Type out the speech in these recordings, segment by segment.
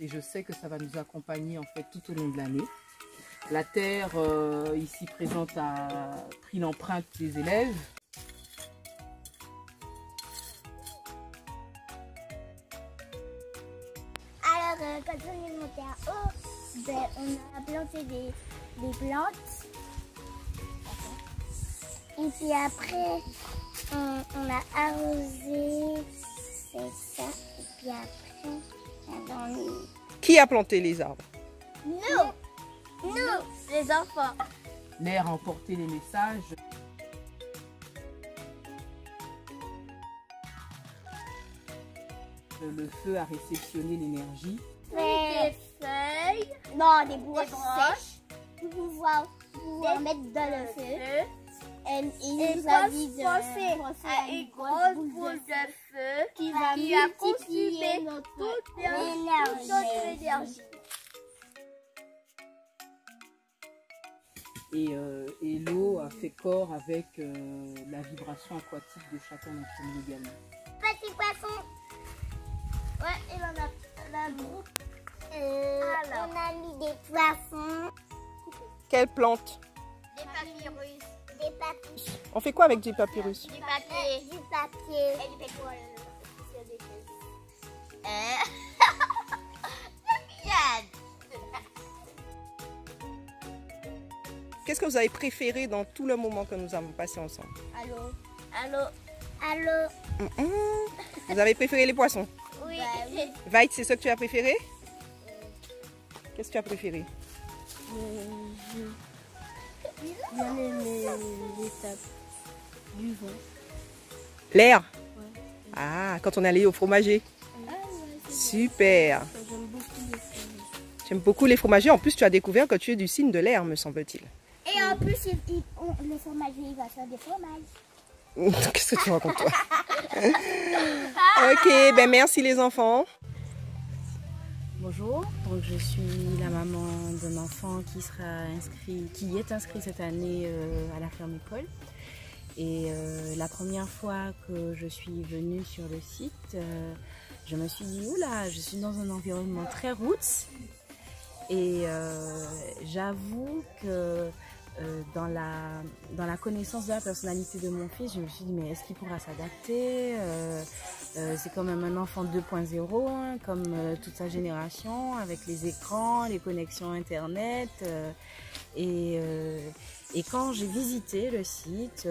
Et je sais que ça va nous accompagner en fait tout au long de l'année. La terre ici présente a pris l'empreinte des élèves. Alors quand on est monté en haut, ben, on a planté des plantes. Et puis après, on a arrosé, c'est ça. Et puis après, on a mis... Qui a planté les arbres? Nous, les enfants. L'air a emporté les messages. Le feu a réceptionné l'énergie. Des feuilles, non, des broches sèches pour pouvoir mettre dans le feu. Et il nous a dit de penser à une grosse boule de feu qui va consumer toute notre énergie. Et l'eau a fait corps avec la vibration aquatique de chacun d'entre nous également. Petit poisson. Ouais, il en a un groupe. On a mis des poissons. Quelle plante? Des papyrus. Des papyrus. On fait quoi avec du papyrus? Du papier. Du papier. Et du pétrole. Qu'est-ce que vous avez préféré dans tout le moment que nous avons passé ensemble? Allô? Allô? Allô? Vous avez préféré les poissons? Oui. Veit, c'est ça que tu as préféré? Qu'est-ce que tu as préféré? Bien aimé l'étape du vent. L'air? Ouais. Ah, quand on est allé au fromager? Super! J'aime beaucoup les fromages. J'aime beaucoup les fromagers. En plus, tu as découvert que tu es du signe de l'air, me semble-t-il. Et en plus, le fromager, il va faire des fromages. Qu'est-ce que tu racontes, toi? Ok, ben merci les enfants. Bonjour, donc je suis la maman d'un enfant qui est inscrit cette année à la ferme école. Et la première fois que je suis venue sur le site, je me suis dit, oula, je suis dans un environnement très roots. Et j'avoue que dans la connaissance de la personnalité de mon fils, je me suis dit, mais est-ce qu'il pourra s'adapter? C'est quand même un enfant 2.0, hein, comme toute sa génération, avec les écrans, les connexions Internet. Et quand j'ai visité le site,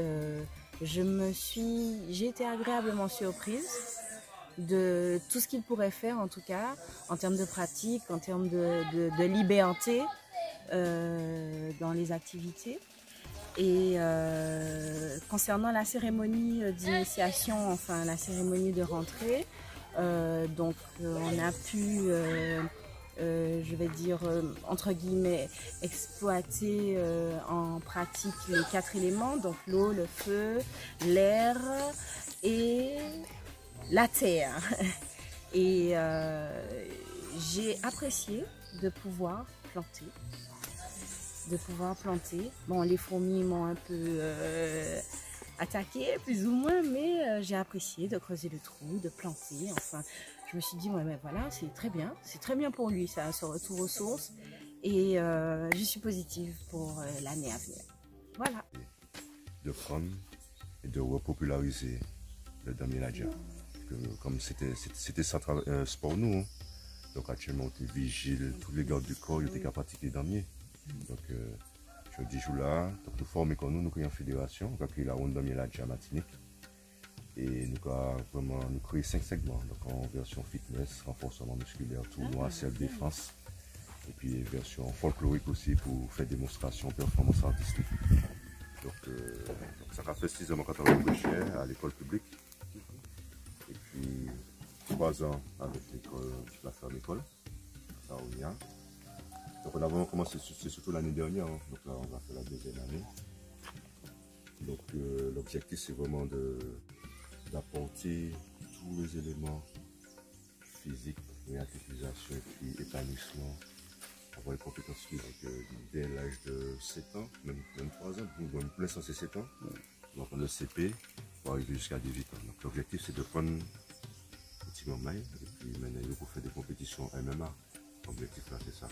j'ai été agréablement surprise de tout ce qu'il pourrait faire, en tout cas, en termes de pratique, en termes de liberté dans les activités. Et concernant la cérémonie d'initiation, enfin la cérémonie de rentrée, donc on a pu, je vais dire, entre guillemets, exploiter en pratique les 4 éléments, donc l'eau, le feu, l'air et la terre. Et j'ai apprécié de pouvoir planter. Bon, les fourmis m'ont un peu attaqué, plus ou moins, mais j'ai apprécié de creuser le trou, de planter. Enfin, je me suis dit, ouais, mais voilà, c'est très bien pour lui, ça, ce retour aux sources. Et je suis positive pour l'année à venir. Voilà. De prendre et de repopulariser le Damier Ladja. Comme c'était ça pour nous, hein. Donc actuellement on était vigile, tous les gardes du corps ils étaient capables de pratiquer Damier. Donc je dis là, donc nous formons comme nous créons une fédération, nous avons créé la ronde Damier Ladja Martinique. Et nous avons vraiment créé 5 segments, donc en version fitness, renforcement musculaire, tournoi, self-défense. Et puis version folklorique aussi pour faire démonstration, performance artistique. Donc ça a fait 6 ans quand on a à l'école publique. Et puis 3 ans avec la ferme école, ça revient. Donc on a vraiment commencé, c'est surtout l'année dernière, hein. Donc là on va faire la 2e année. Donc l'objectif c'est vraiment d'apporter tous les éléments physiques, réathlétisation et puis épanouissement avoir les compétences physiques dès l'âge de 7 ans, même 3 ans, pour l'instant c'est 7 ans. Donc on a le CP pour arriver jusqu'à 18 ans. Donc l'objectif c'est de prendre petit maille et puis maintenant il faut faire des compétitions MMA. L'objectif là c'est ça.